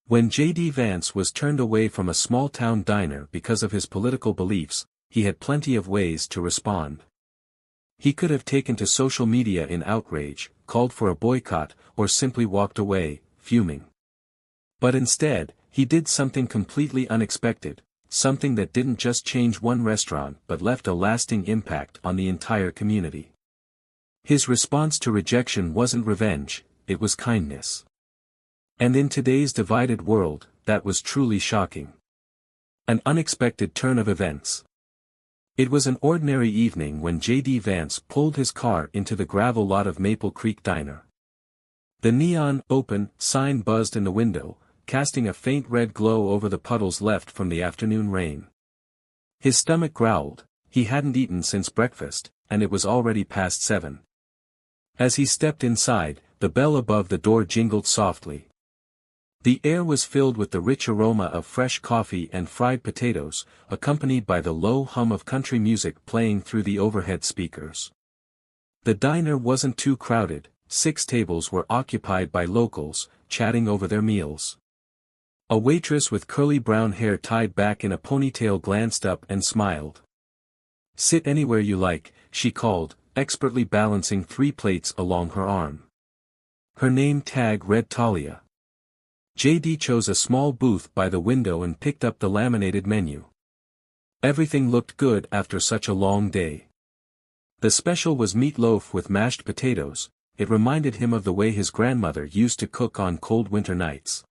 When J.D. Vance was turned away from a small-town diner because of his political beliefs, he had plenty of ways to respond. He could have taken to social media in outrage, called for a boycott, or simply walked away, fuming. But instead, he did something completely unexpected, something that didn't just change one restaurant but left a lasting impact on the entire community. His response to rejection wasn't revenge, it was kindness. And in today's divided world, that was truly shocking. An unexpected turn of events. It was an ordinary evening when J.D. Vance pulled his car into the gravel lot of Maple Creek Diner. The neon "Open" sign buzzed in the window, casting a faint red glow over the puddles left from the afternoon rain. His stomach growled, he hadn't eaten since breakfast, and it was already past 7. As he stepped inside, the bell above the door jingled softly. The air was filled with the rich aroma of fresh coffee and fried potatoes, accompanied by the low hum of country music playing through the overhead speakers. The diner wasn't too crowded, 6 tables were occupied by locals, chatting over their meals. A waitress with curly brown hair tied back in a ponytail glanced up and smiled. "Sit anywhere you like," she called, expertly balancing 3 plates along her arm. Her name tag read Talia. J.D. chose a small booth by the window and picked up the laminated menu. Everything looked good after such a long day. The special was meatloaf with mashed potatoes. It reminded him of the way his grandmother used to cook on cold winter nights.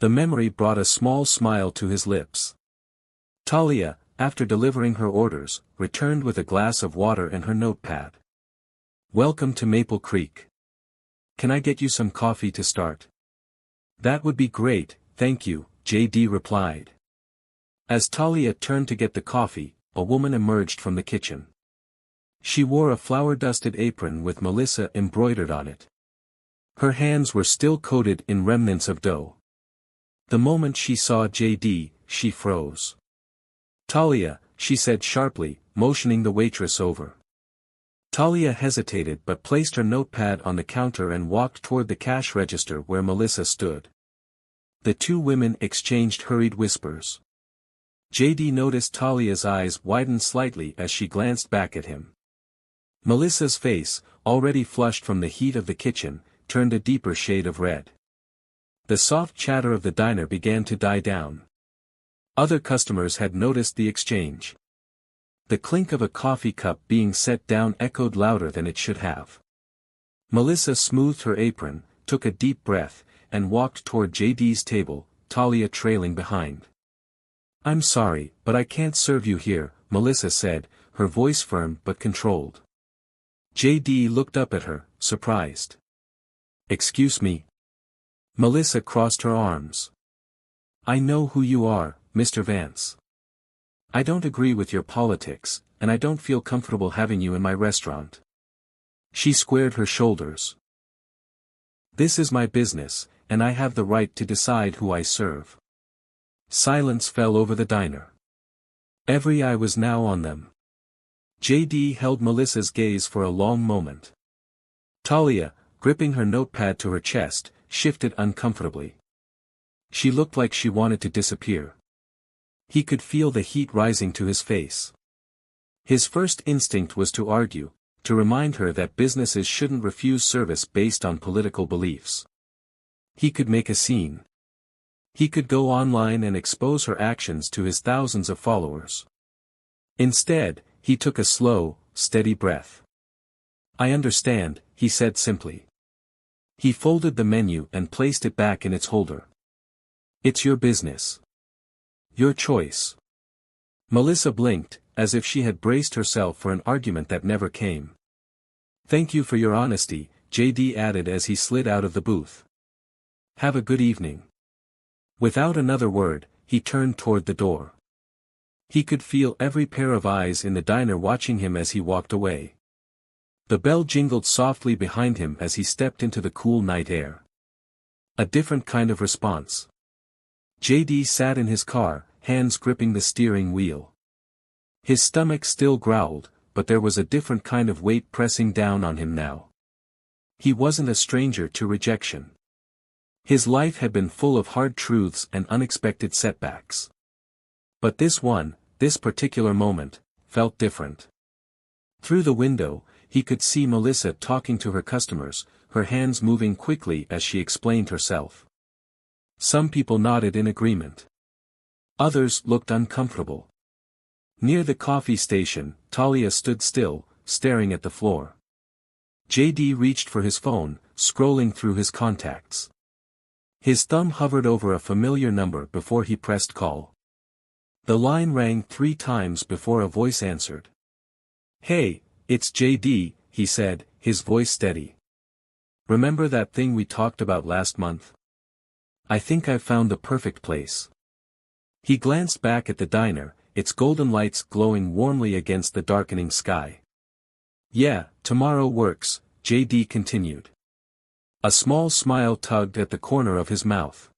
The memory brought a small smile to his lips. Talia, after delivering her orders, returned with a glass of water and her notepad. "Welcome to Maple Creek. Can I get you some coffee to start?" "That would be great, thank you," J.D. replied. As Talia turned to get the coffee, a woman emerged from the kitchen. She wore a flour-dusted apron with Melissa embroidered on it. Her hands were still coated in remnants of dough. The moment she saw J.D., she froze. "Talia," she said sharply, motioning the waitress over. Talia hesitated but placed her notepad on the counter and walked toward the cash register where Melissa stood. The 2 women exchanged hurried whispers. J.D. noticed Talia's eyes widen slightly as she glanced back at him. Melissa's face, already flushed from the heat of the kitchen, turned a deeper shade of red. The soft chatter of the diner began to die down. Other customers had noticed the exchange. The clink of a coffee cup being set down echoed louder than it should have. Melissa smoothed her apron, took a deep breath, and walked toward J.D.'s table, Talia trailing behind. "I'm sorry, but I can't serve you here," Melissa said, her voice firm but controlled. J.D. looked up at her, surprised. "Excuse me?" Melissa crossed her arms. "I know who you are, Mr. Vance. I don't agree with your politics, and I don't feel comfortable having you in my restaurant." She squared her shoulders. "This is my business, and I have the right to decide who I serve." Silence fell over the diner. Every eye was now on them. J.D. held Melissa's gaze for a long moment. Talia, gripping her notepad to her chest, shifted uncomfortably. She looked like she wanted to disappear. He could feel the heat rising to his face. His first instinct was to argue, to remind her that businesses shouldn't refuse service based on political beliefs. He could make a scene. He could go online and expose her actions to his thousands of followers. Instead, he took a slow, steady breath. "I understand," he said simply. He folded the menu and placed it back in its holder. "It's your business. Your choice." Melissa blinked, as if she had braced herself for an argument that never came. "Thank you for your honesty," J.D. added as he slid out of the booth. "Have a good evening." Without another word, he turned toward the door. He could feel every pair of eyes in the diner watching him as he walked away. The bell jingled softly behind him as he stepped into the cool night air. A different kind of response. J.D. sat in his car, hands gripping the steering wheel. His stomach still growled, but there was a different kind of weight pressing down on him now. He wasn't a stranger to rejection. His life had been full of hard truths and unexpected setbacks. But this particular moment, felt different. Through the window, he could see Melissa talking to her customers, her hands moving quickly as she explained herself. Some people nodded in agreement. Others looked uncomfortable. Near the coffee station, Talia stood still, staring at the floor. JD reached for his phone, scrolling through his contacts. His thumb hovered over a familiar number before he pressed call. The line rang 3 times before a voice answered. "Hey, it's JD," he said, his voice steady. "Remember that thing we talked about last month? I think I've found the perfect place." He glanced back at the diner, its golden lights glowing warmly against the darkening sky. "Yeah, tomorrow works," JD continued. A small smile tugged at the corner of his mouth.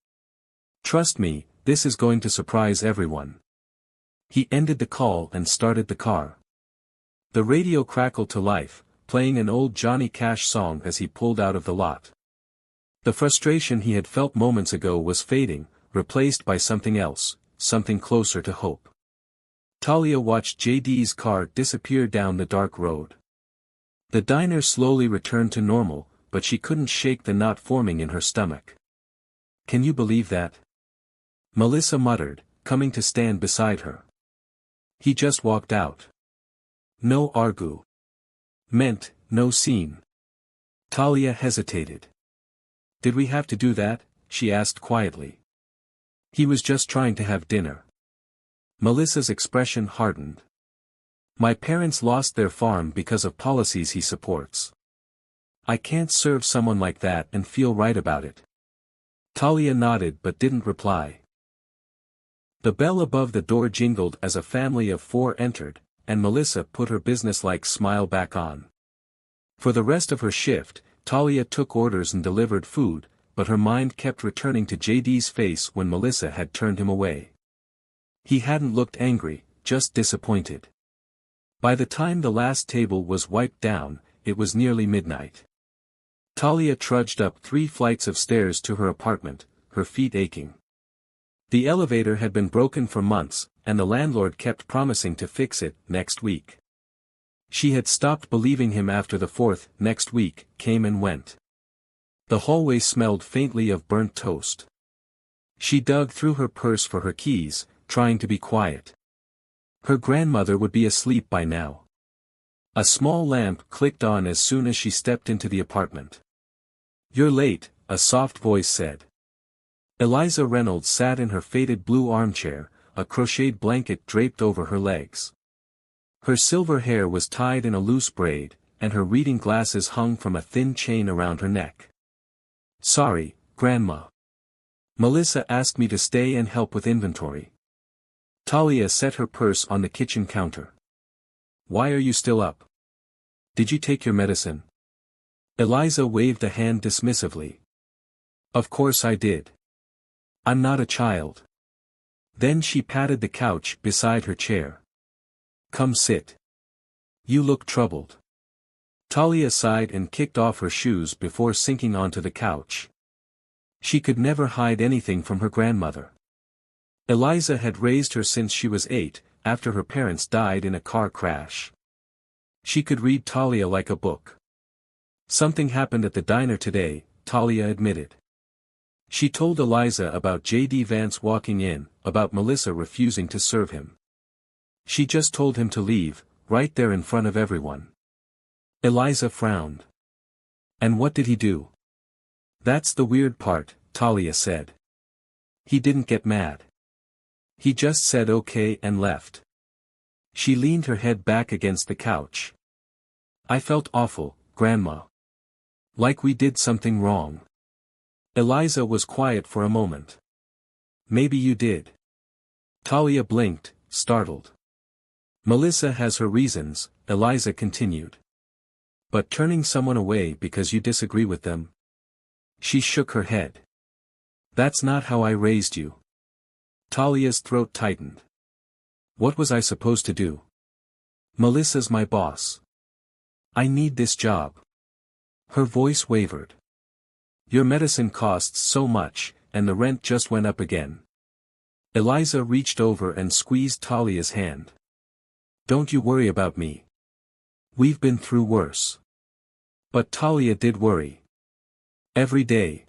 "Trust me, this is going to surprise everyone." He ended the call and started the car. The radio crackled to life, playing an old Johnny Cash song as he pulled out of the lot. The frustration he had felt moments ago was fading, replaced by something else, something closer to hope. Talia watched JD's car disappear down the dark road. The diner slowly returned to normal, but she couldn't shake the knot forming in her stomach. "Can you believe that?" Melissa muttered, coming to stand beside her. "He just walked out. No argue. Meant, no scene." Talia hesitated. "Did we have to do that?" she asked quietly. "He was just trying to have dinner." Melissa's expression hardened. "My parents lost their farm because of policies he supports. I can't serve someone like that and feel right about it." Talia nodded but didn't reply. The bell above the door jingled as a family of 4 entered, and Melissa put her businesslike smile back on. For the rest of her shift, Talia took orders and delivered food, but her mind kept returning to JD's face when Melissa had turned him away. He hadn't looked angry, just disappointed. By the time the last table was wiped down, it was nearly midnight. Talia trudged up 3 flights of stairs to her apartment, her feet aching. The elevator had been broken for months, and the landlord kept promising to fix it next week. She had stopped believing him after the 4th next week came and went. The hallway smelled faintly of burnt toast. She dug through her purse for her keys, trying to be quiet. Her grandmother would be asleep by now. A small lamp clicked on as soon as she stepped into the apartment. "You're late," a soft voice said. Eliza Reynolds sat in her faded blue armchair, a crocheted blanket draped over her legs. Her silver hair was tied in a loose braid, and her reading glasses hung from a thin chain around her neck. "Sorry, Grandma. Melissa asked me to stay and help with inventory." Talia set her purse on the kitchen counter. "Why are you still up? Did you take your medicine?" Eliza waved a hand dismissively. "Of course I did. I'm not a child." Then she patted the couch beside her chair. "Come sit. You look troubled." Talia sighed and kicked off her shoes before sinking onto the couch. She could never hide anything from her grandmother. Eliza had raised her since she was 8, after her parents died in a car crash. She could read Talia like a book. "Something happened at the diner today," Talia admitted. She told Eliza about JD Vance walking in, about Melissa refusing to serve him. She just told him to leave, right there in front of everyone. Eliza frowned. "And what did he do?" "That's the weird part," Talia said. "He didn't get mad. He just said okay and left." She leaned her head back against the couch. "I felt awful, Grandma. Like we did something wrong." Eliza was quiet for a moment. "Maybe you did." Talia blinked, startled. "Melissa has her reasons," Eliza continued. "But turning someone away because you disagree with them?" She shook her head. "That's not how I raised you." Talia's throat tightened. "What was I supposed to do? Melissa's my boss. I need this job." Her voice wavered. Your medicine costs so much, and the rent just went up again. Eliza reached over and squeezed Talia's hand. Don't you worry about me. We've been through worse. But Talia did worry. Every day.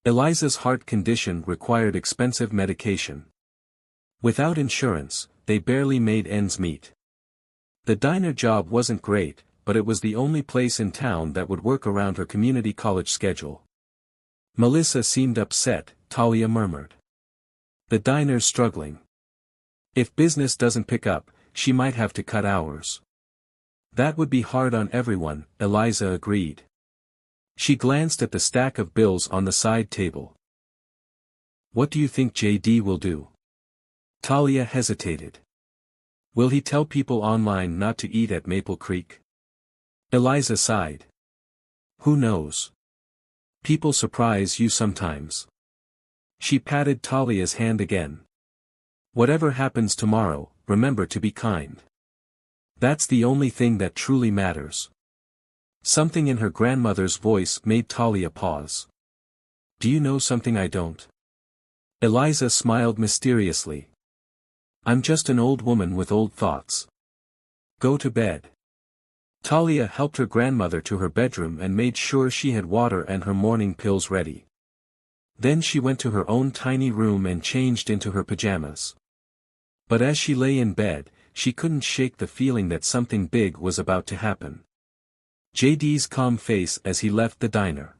Eliza's heart condition required expensive medication. Without insurance, they barely made ends meet. The diner job wasn't great, but it was the only place in town that would work around her community college schedule. Melissa seemed upset, Talia murmured. The diner's struggling. If business doesn't pick up, she might have to cut hours. That would be hard on everyone, Eliza agreed. She glanced at the stack of bills on the side table. What do you think JD will do? Talia hesitated. Will he tell people online not to eat at Maple Creek? Eliza sighed. Who knows? People surprise you sometimes. She patted Talia's hand again. Whatever happens tomorrow, remember to be kind. That's the only thing that truly matters. Something in her grandmother's voice made Talia pause. Do you know something I don't? Eliza smiled mysteriously. I'm just an old woman with old thoughts. Go to bed. Talia helped her grandmother to her bedroom and made sure she had water and her morning pills ready. Then she went to her own tiny room and changed into her pajamas. But as she lay in bed, she couldn't shake the feeling that something big was about to happen. JD's calm face as he left the diner.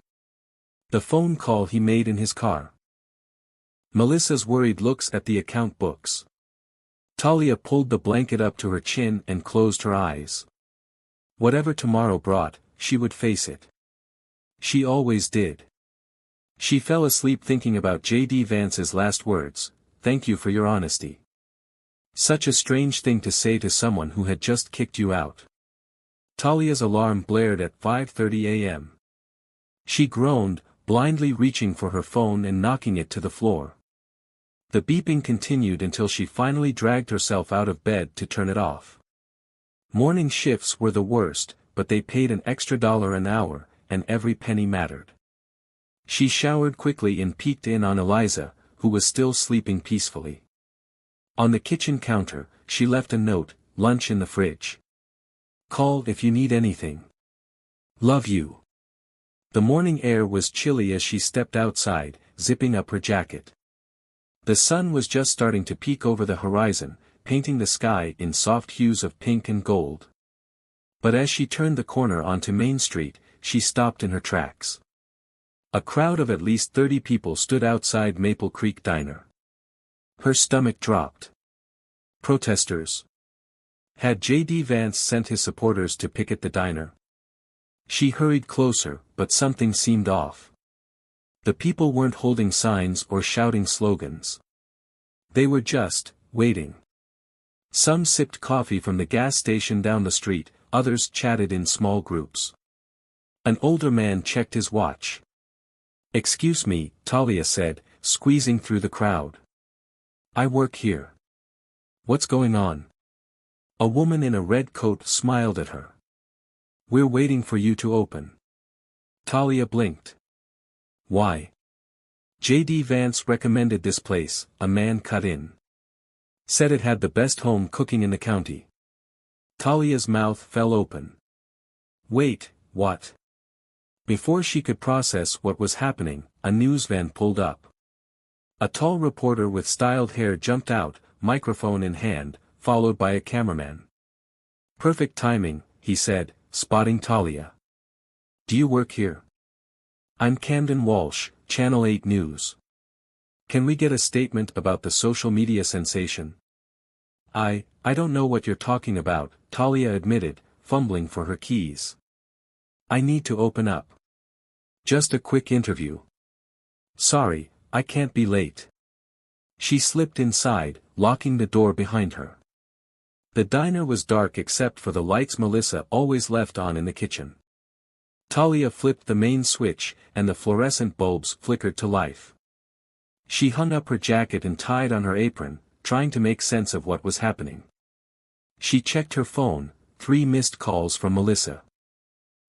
The phone call he made in his car. Melissa's worried looks at the account books. Talia pulled the blanket up to her chin and closed her eyes. Whatever tomorrow brought, she would face it. She always did. She fell asleep thinking about J.D. Vance's last words, "Thank you for your honesty." Such a strange thing to say to someone who had just kicked you out. Talia's alarm blared at 5:30 a.m. She groaned, blindly reaching for her phone and knocking it to the floor. The beeping continued until she finally dragged herself out of bed to turn it off. Morning shifts were the worst, but they paid an extra $1 an hour, and every penny mattered. She showered quickly and peeked in on Eliza, who was still sleeping peacefully. On the kitchen counter, she left a note, "Lunch in the fridge. Call if you need anything. Love you." The morning air was chilly as she stepped outside, zipping up her jacket. The sun was just starting to peek over the horizon, painting the sky in soft hues of pink and gold. But as she turned the corner onto Main Street, she stopped in her tracks. A crowd of at least 30 people stood outside Maple Creek Diner. Her stomach dropped. Protesters. Had J.D. Vance sent his supporters to picket the diner? She hurried closer, but something seemed off. The people weren't holding signs or shouting slogans. They were just waiting. Some sipped coffee from the gas station down the street, others chatted in small groups. An older man checked his watch. "Excuse me," Talia said, squeezing through the crowd. "I work here." "What's going on?" A woman in a red coat smiled at her. "We're waiting for you to open." Talia blinked. "Why?" J.D. Vance recommended this place, a man cut in. Said it had the best home cooking in the county. Talia's mouth fell open. "Wait, what?" Before she could process what was happening, a news van pulled up. A tall reporter with styled hair jumped out, microphone in hand, followed by a cameraman. "Perfect timing," he said, spotting Talia. "Do you work here?" "I'm Camden Walsh, Channel 8 News. Can we get a statement about the social media sensation?" I don't know what you're talking about," Talia admitted, fumbling for her keys. "I need to open up. Just a quick interview." "Sorry, I can't be late." She slipped inside, locking the door behind her. The diner was dark except for the lights Melissa always left on in the kitchen. Talia flipped the main switch, and the fluorescent bulbs flickered to life. She hung up her jacket and tied on her apron, trying to make sense of what was happening. She checked her phone, 3 missed calls from Melissa.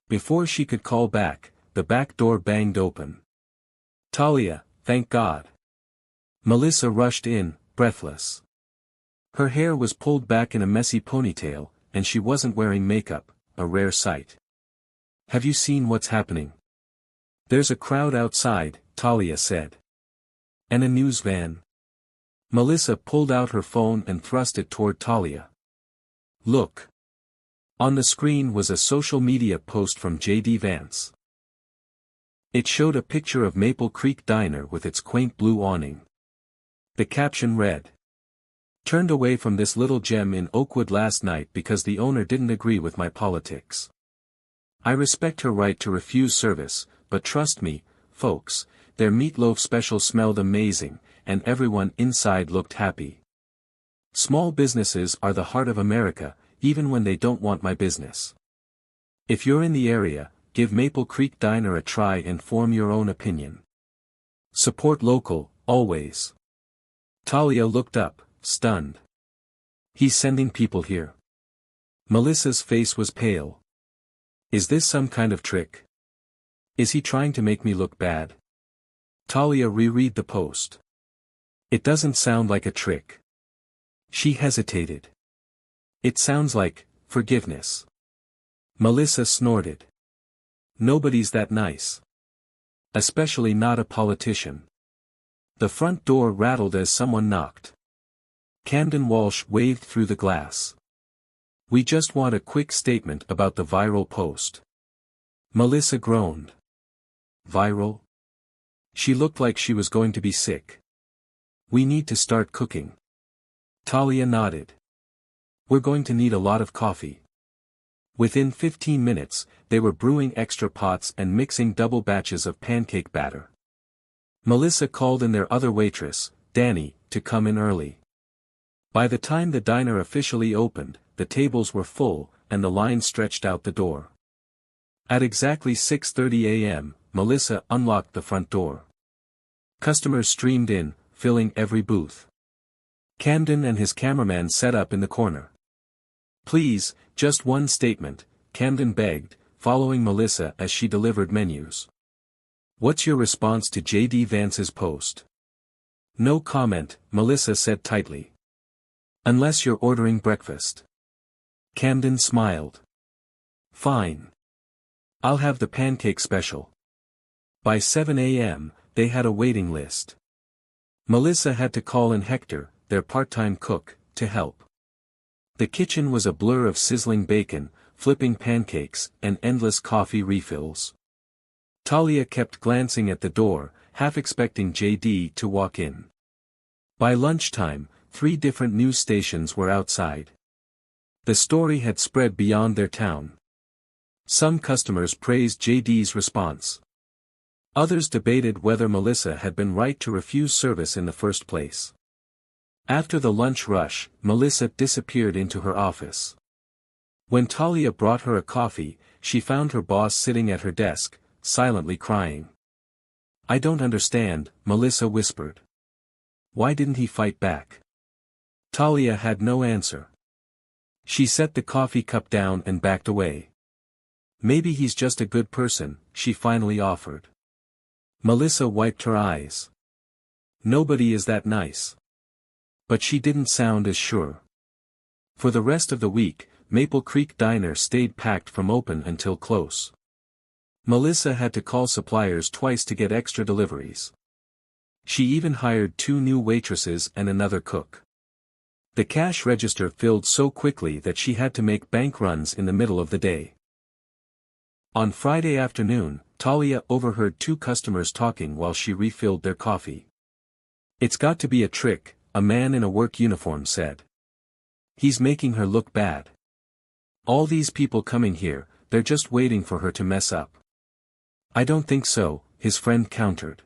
Before she could call back, the back door banged open. "Talia, thank God." Melissa rushed in, breathless. Her hair was pulled back in a messy ponytail, and she wasn't wearing makeup, a rare sight. "Have you seen what's happening?" "There's a crowd outside," Talia said. "And a news van." Melissa pulled out her phone and thrust it toward Talia. "Look." On the screen was a social media post from Vance. It showed a picture of Maple Creek Diner with its quaint blue awning. The caption read, "Turned away from this little gem in Oakwood last night because the owner didn't agree with my politics. I respect her right to refuse service, but trust me, folks, their meatloaf special smelled amazing, and everyone inside looked happy. Small businesses are the heart of America, even when they don't want my business. If you're in the area, give Maple Creek Diner a try and form your own opinion. Support local, always." Talia looked up, stunned. "He's sending people here." Melissa's face was pale. "Is this some kind of trick? Is he trying to make me look bad?" Talia reread the post. "It doesn't sound like a trick." She hesitated. "It sounds like forgiveness." Melissa snorted. "Nobody's that nice. Especially not a politician." The front door rattled as someone knocked. Camden Walsh waved through the glass. "We just want a quick statement about the viral post." Melissa groaned. "Viral?" She looked like she was going to be sick. "We need to start cooking." Talia nodded. "We're going to need a lot of coffee." Within 15 minutes, they were brewing extra pots and mixing double batches of pancake batter. Melissa called in their other waitress, Danny, to come in early. By the time the diner officially opened, the tables were full, and the line stretched out the door. At exactly 6:30 a.m., Melissa unlocked the front door. Customers streamed in, filling every booth. Camden and his cameraman set up in the corner. "Please, just one statement," Camden begged, following Melissa as she delivered menus. "What's your response to Vance's post?" "No comment," Melissa said tightly. "Unless you're ordering breakfast." Camden smiled. "Fine. I'll have the pancake special." By 7 a.m., they had a waiting list. Melissa had to call in Hector, their part-time cook, to help. The kitchen was a blur of sizzling bacon, flipping pancakes, and endless coffee refills. Talia kept glancing at the door, half expecting JD to walk in. By lunchtime, 3 different news stations were outside. The story had spread beyond their town. Some customers praised JD's response. Others debated whether Melissa had been right to refuse service in the first place. After the lunch rush, Melissa disappeared into her office. When Talia brought her a coffee, she found her boss sitting at her desk, silently crying. "I don't understand," Melissa whispered. "Why didn't he fight back?" Talia had no answer. She set the coffee cup down and backed away. "Maybe he's just a good person," she finally offered. Melissa wiped her eyes. "Nobody is that nice." But she didn't sound as sure. For the rest of the week, Maple Creek Diner stayed packed from open until close. Melissa had to call suppliers twice to get extra deliveries. She even hired 2 new waitresses and another cook. The cash register filled so quickly that she had to make bank runs in the middle of the day. On Friday afternoon, Talia overheard 2 customers talking while she refilled their coffee. "It's got to be a trick," a man in a work uniform said. "He's making her look bad. All these people coming here, they're just waiting for her to mess up." "I don't think so," his friend countered.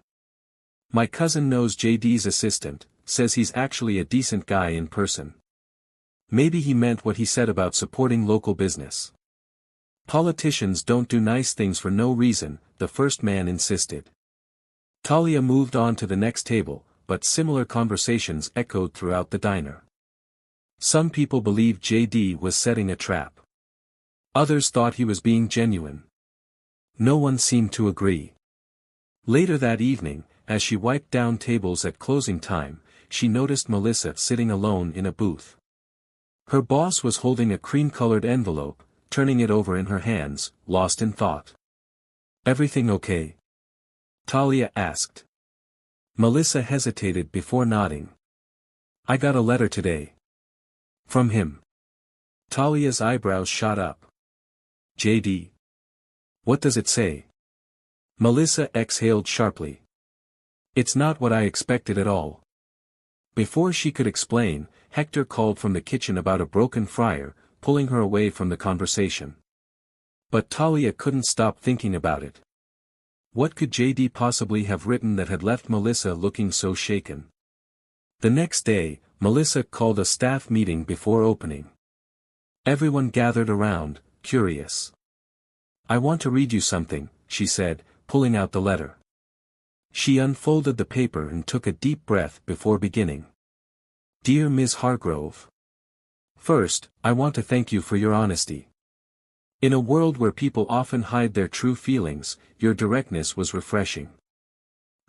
"My cousin knows JD's assistant, says he's actually a decent guy in person. Maybe he meant what he said about supporting local business." "Politicians don't do nice things for no reason," the first man insisted. Talia moved on to the next table, but similar conversations echoed throughout the diner. Some people believed JD was setting a trap. Others thought he was being genuine. No one seemed to agree. Later that evening, as she wiped down tables at closing time, she noticed Melissa sitting alone in a booth. Her boss was holding a cream-colored envelope, turning it over in her hands, lost in thought. "Everything okay?" Talia asked. Melissa hesitated before nodding. "I got a letter today. From him." Talia's eyebrows shot up. "JD. What does it say?" Melissa exhaled sharply. "It's not what I expected at all." Before she could explain, Hector called from the kitchen about a broken fryer, pulling her away from the conversation. But Talia couldn't stop thinking about it. What could JD possibly have written that had left Melissa looking so shaken? The next day, Melissa called a staff meeting before opening. Everyone gathered around, curious. "I want to read you something," she said, pulling out the letter. She unfolded the paper and took a deep breath before beginning. "Dear Ms. Hargrove. First, I want to thank you for your honesty. In a world where people often hide their true feelings, your directness was refreshing.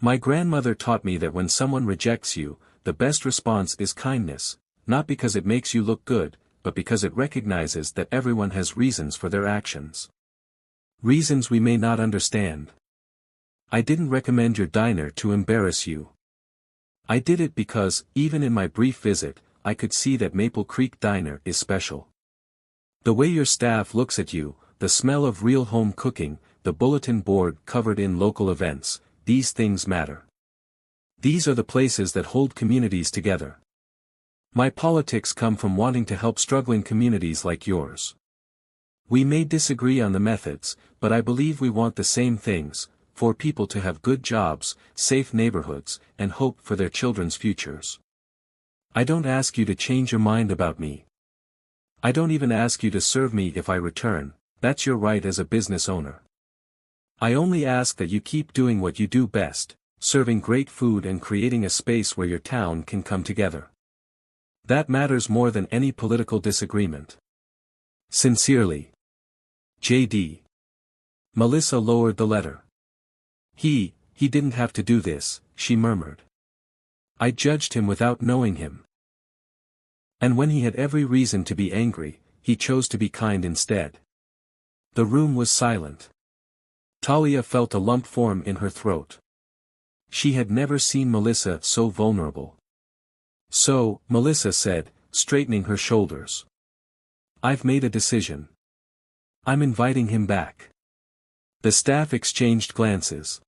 My grandmother taught me that when someone rejects you, the best response is kindness, not because it makes you look good, but because it recognizes that everyone has reasons for their actions. Reasons we may not understand. I didn't recommend your diner to embarrass you. I did it because, even in my brief visit, I could see that Maple Creek Diner is special. The way your staff looks at you, the smell of real home cooking, the bulletin board covered in local events, these things matter. These are the places that hold communities together. My politics come from wanting to help struggling communities like yours. We may disagree on the methods, but I believe we want the same things, for people to have good jobs, safe neighborhoods, and hope for their children's futures. I don't ask you to change your mind about me. I don't even ask you to serve me if I return, that's your right as a business owner. I only ask that you keep doing what you do best, serving great food and creating a space where your town can come together. That matters more than any political disagreement. Sincerely. JD. Melissa lowered the letter. He didn't have to do this, she murmured. I judged him without knowing him. And when he had every reason to be angry, he chose to be kind instead. The room was silent. Talia felt a lump form in her throat. She had never seen Melissa so vulnerable. "So," Melissa said, straightening her shoulders. "I've made a decision. I'm inviting him back." The staff exchanged glances.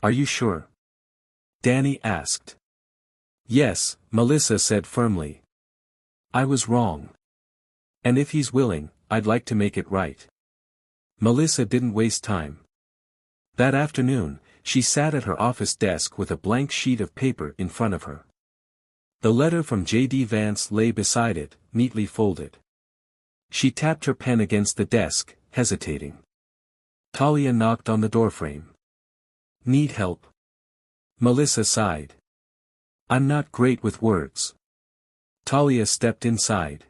"Are you sure?" Danny asked. "Yes," Melissa said firmly. "I was wrong. And if he's willing, I'd like to make it right." Melissa didn't waste time. That afternoon, she sat at her office desk with a blank sheet of paper in front of her. The letter from J.D. Vance lay beside it, neatly folded. She tapped her pen against the desk, hesitating. Talia knocked on the doorframe. "Need help?" Melissa sighed. "I'm not great with words." Talia stepped inside.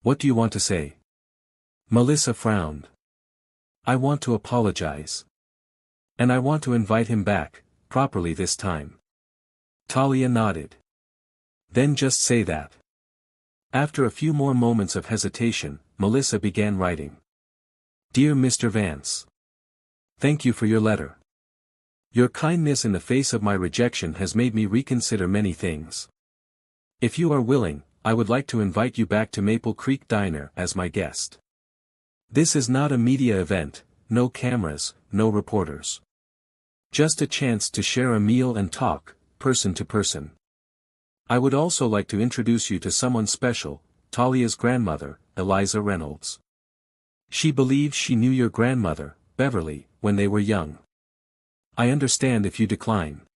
"What do you want to say?" Melissa frowned. "I want to apologize. And I want to invite him back, properly this time." Talia nodded. "Then just say that." After a few more moments of hesitation, Melissa began writing. "Dear Mr. Vance. Thank you for your letter. Your kindness in the face of my rejection has made me reconsider many things. If you are willing, I would like to invite you back to Maple Creek Diner as my guest. This is not a media event, no cameras, no reporters. Just a chance to share a meal and talk, person to person. I would also like to introduce you to someone special, Talia's grandmother, Eliza Reynolds. She believes she knew your grandmother, Beverly, when they were young. I understand if you decline.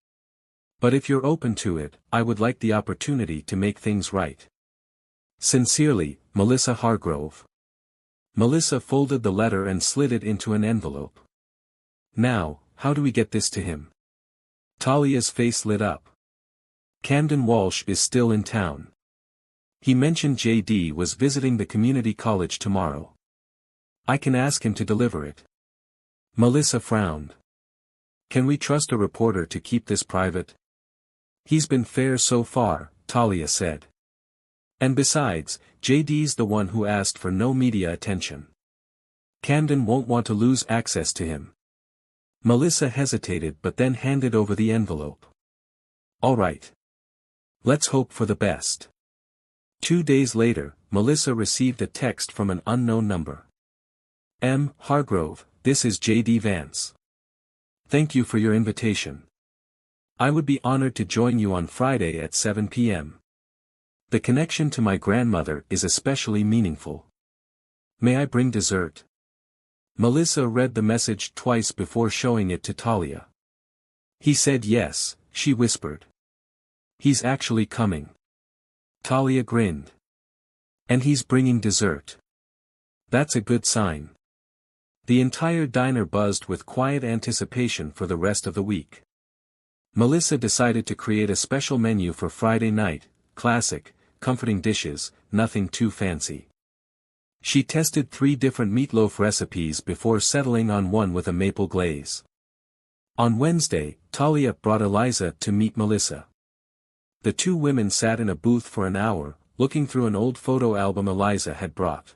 But if you're open to it, I would like the opportunity to make things right. Sincerely, Melissa Hargrove." Melissa folded the letter and slid it into an envelope. "Now, how do we get this to him?" Talia's face lit up. "Camden Walsh is still in town. He mentioned JD was visiting the community college tomorrow. I can ask him to deliver it." Melissa frowned. Can we trust a reporter to keep this private? He's been fair so far, Talia said. And besides, JD's the one who asked for no media attention. Camden won't want to lose access to him. Melissa hesitated but then handed over the envelope. All right. Let's hope for the best. 2 days later, Melissa received a text from an unknown number. M. Hargrove, this is JD Vance. Thank you for your invitation. I would be honored to join you on Friday at 7 p.m. The connection to my grandmother is especially meaningful. May I bring dessert? Melissa read the message twice before showing it to Talia. He said yes, she whispered. He's actually coming. Talia grinned. And he's bringing dessert. That's a good sign. The entire diner buzzed with quiet anticipation for the rest of the week. Melissa decided to create a special menu for Friday night, classic, comforting dishes, nothing too fancy. She tested 3 different meatloaf recipes before settling on one with a maple glaze. On Wednesday, Talia brought Eliza to meet Melissa. The 2 women sat in a booth for an hour, looking through an old photo album Eliza had brought.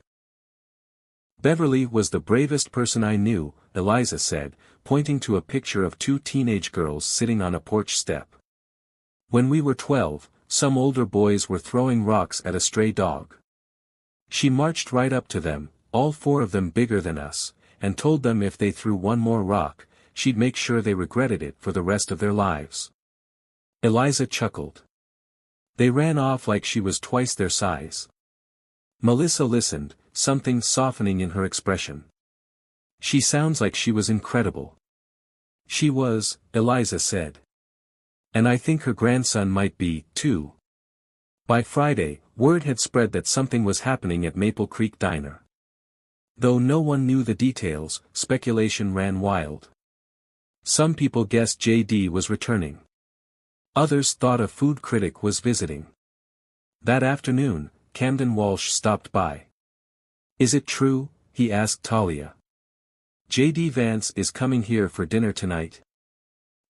Beverly was the bravest person I knew, Eliza said, pointing to a picture of 2 teenage girls sitting on a porch step. When we were 12, some older boys were throwing rocks at a stray dog. She marched right up to them, all 4 of them bigger than us, and told them if they threw one more rock, she'd make sure they regretted it for the rest of their lives. Eliza chuckled. They ran off like she was twice their size. Melissa listened, something softening in her expression. She sounds like she was incredible. She was, Eliza said. And I think her grandson might be, too. By Friday, word had spread that something was happening at Maple Creek Diner. Though no one knew the details, speculation ran wild. Some people guessed JD was returning. Others thought a food critic was visiting. That afternoon, Camden Walsh stopped by. Is it true? He asked Talia. JD Vance is coming here for dinner tonight.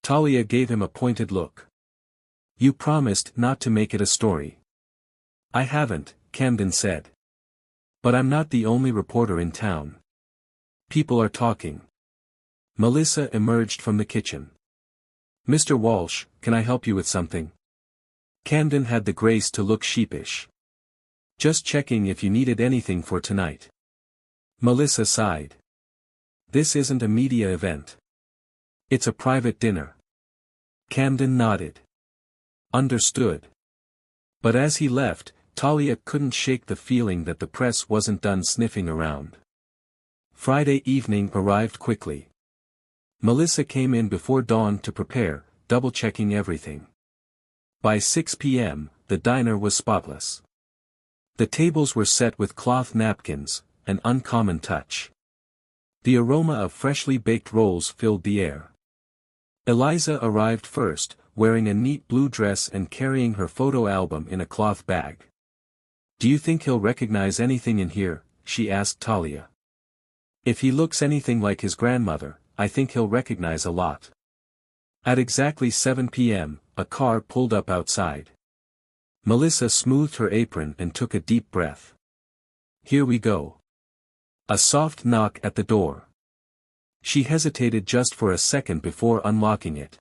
Talia gave him a pointed look. You promised not to make it a story. I haven't, Camden said. But I'm not the only reporter in town. People are talking. Melissa emerged from the kitchen. Mr. Walsh, can I help you with something? Camden had the grace to look sheepish. Just checking if you needed anything for tonight. Melissa sighed. This isn't a media event. It's a private dinner. Camden nodded. Understood. But as he left, Talia couldn't shake the feeling that the press wasn't done sniffing around. Friday evening arrived quickly. Melissa came in before dawn to prepare, double-checking everything. By 6 p.m., the diner was spotless. The tables were set with cloth napkins, an uncommon touch. The aroma of freshly baked rolls filled the air. Eliza arrived first, wearing a neat blue dress and carrying her photo album in a cloth bag. Do you think he'll recognize anything in here? She asked Talia. If he looks anything like his grandmother, I think he'll recognize a lot. At exactly 7 p.m., a car pulled up outside. Melissa smoothed her apron and took a deep breath. Here we go. A soft knock at the door. She hesitated just for a second before unlocking it.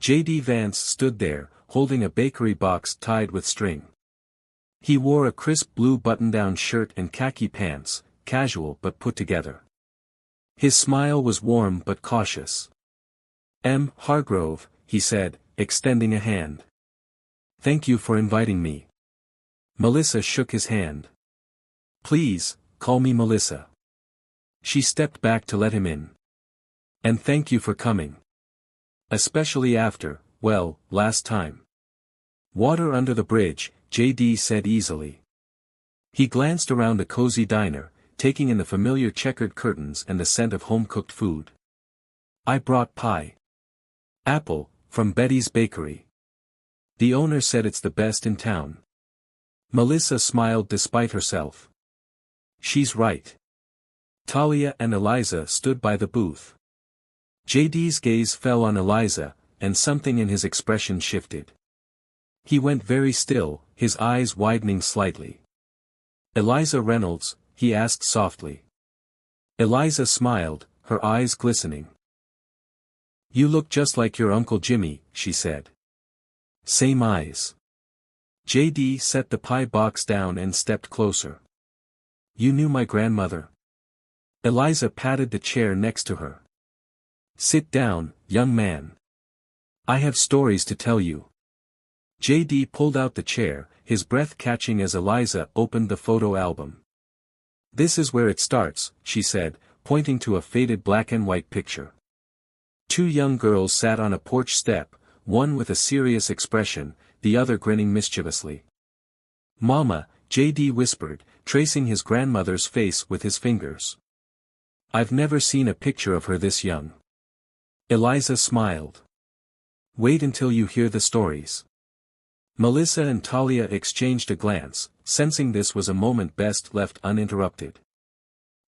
JD Vance stood there, holding a bakery box tied with string. He wore a crisp blue button-down shirt and khaki pants, casual but put together. His smile was warm but cautious. M. Hargrove, he said, extending a hand. Thank you for inviting me. Melissa shook his hand. Please, call me Melissa. She stepped back to let him in. And thank you for coming. Especially after, well, last time. Water under the bridge, JD said easily. He glanced around the cozy diner, taking in the familiar checkered curtains and the scent of home-cooked food. I brought pie. Apple, from Betty's Bakery. The owner said it's the best in town. Melissa smiled despite herself. She's right. Talia and Eliza stood by the booth. JD's gaze fell on Eliza, and something in his expression shifted. He went very still, his eyes widening slightly. "Eliza Reynolds?" he asked softly. Eliza smiled, her eyes glistening. "You look just like your Uncle Jimmy," she said. "Same eyes." JD set the pie box down and stepped closer. "You knew my grandmother?" Eliza patted the chair next to her. "Sit down, young man. I have stories to tell you." JD pulled out the chair, his breath catching as Eliza opened the photo album. "This is where it starts," she said, pointing to a faded black and white picture. Two young girls sat on a porch step, one with a serious expression, the other grinning mischievously. "Mama," JD whispered, tracing his grandmother's face with his fingers. "I've never seen a picture of her this young." Eliza smiled. "Wait until you hear the stories." Melissa and Talia exchanged a glance, sensing this was a moment best left uninterrupted.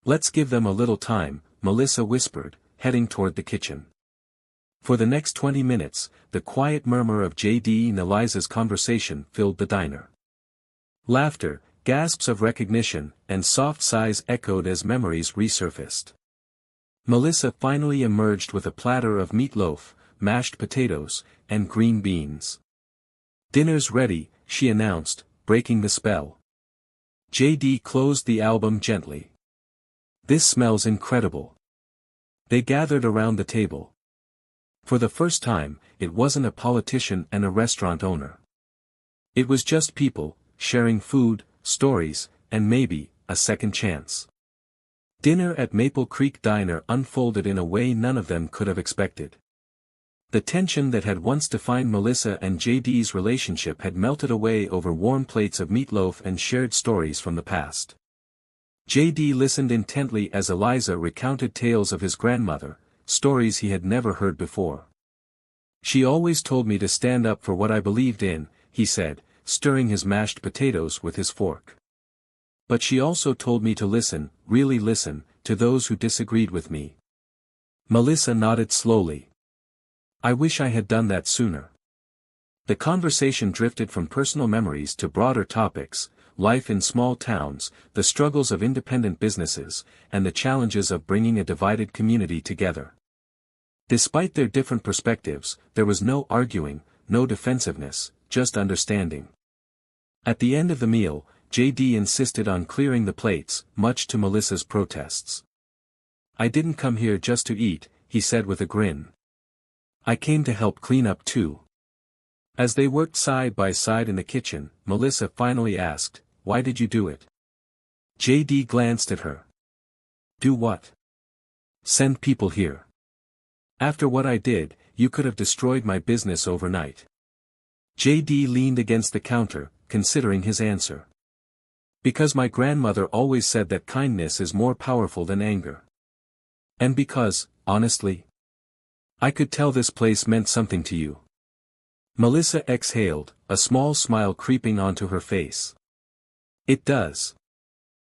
"Let's give them a little time," Melissa whispered, heading toward the kitchen. For the next 20 minutes, the quiet murmur of JD and Eliza's conversation filled the diner. Laughter, gasps of recognition, and soft sighs echoed as memories resurfaced. Melissa finally emerged with a platter of meatloaf, mashed potatoes, and green beans. "Dinner's ready," she announced, breaking the spell. JD closed the album gently. "This smells incredible." They gathered around the table. For the first time, it wasn't a politician and a restaurant owner. It was just people, sharing food, stories, and maybe, a second chance. Dinner at Maple Creek Diner unfolded in a way none of them could have expected. The tension that had once defined Melissa and JD's relationship had melted away over warm plates of meatloaf and shared stories from the past. JD listened intently as Eliza recounted tales of his grandmother, stories he had never heard before. "She always told me to stand up for what I believed in," he said, stirring his mashed potatoes with his fork. "But she also told me to listen, really listen, to those who disagreed with me." Melissa nodded slowly. "I wish I had done that sooner." The conversation drifted from personal memories to broader topics, life in small towns, the struggles of independent businesses, and the challenges of bringing a divided community together. Despite their different perspectives, there was no arguing, no defensiveness, just understanding. At the end of the meal, JD insisted on clearing the plates, much to Melissa's protests. "I didn't come here just to eat," he said with a grin. "I came to help clean up too." As they worked side by side in the kitchen, Melissa finally asked, "Why did you do it?" JD glanced at her. "Do what?" "Send people here. After what I did, you could have destroyed my business overnight." JD leaned against the counter, considering his answer. "Because my grandmother always said that kindness is more powerful than anger. And because, honestly, I could tell this place meant something to you." Melissa exhaled, a small smile creeping onto her face. "It does."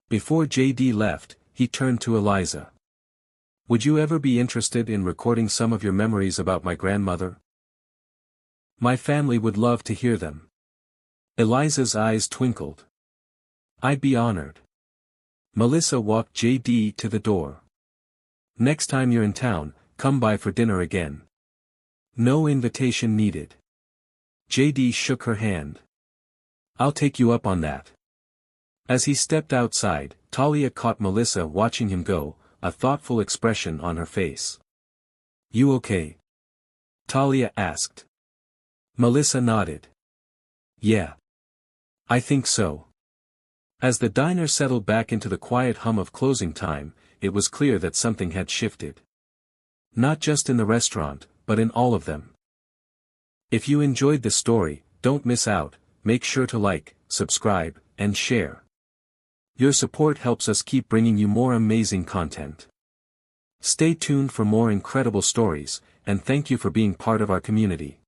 Before JD left, he turned to Eliza. "Would you ever be interested in recording some of your memories about my grandmother? My family would love to hear them." Eliza's eyes twinkled. "I'd be honored." Melissa walked JD to the door. "Next time you're in town, come by for dinner again. No invitation needed." JD shook her hand. "I'll take you up on that." As he stepped outside, Talia caught Melissa watching him go, a thoughtful expression on her face. "You okay?" Talia asked. Melissa nodded. "Yeah. I think so." As the diner settled back into the quiet hum of closing time, it was clear that something had shifted. Not just in the restaurant, but in all of them. If you enjoyed this story, don't miss out, make sure to like, subscribe, and share. Your support helps us keep bringing you more amazing content. Stay tuned for more incredible stories, and thank you for being part of our community.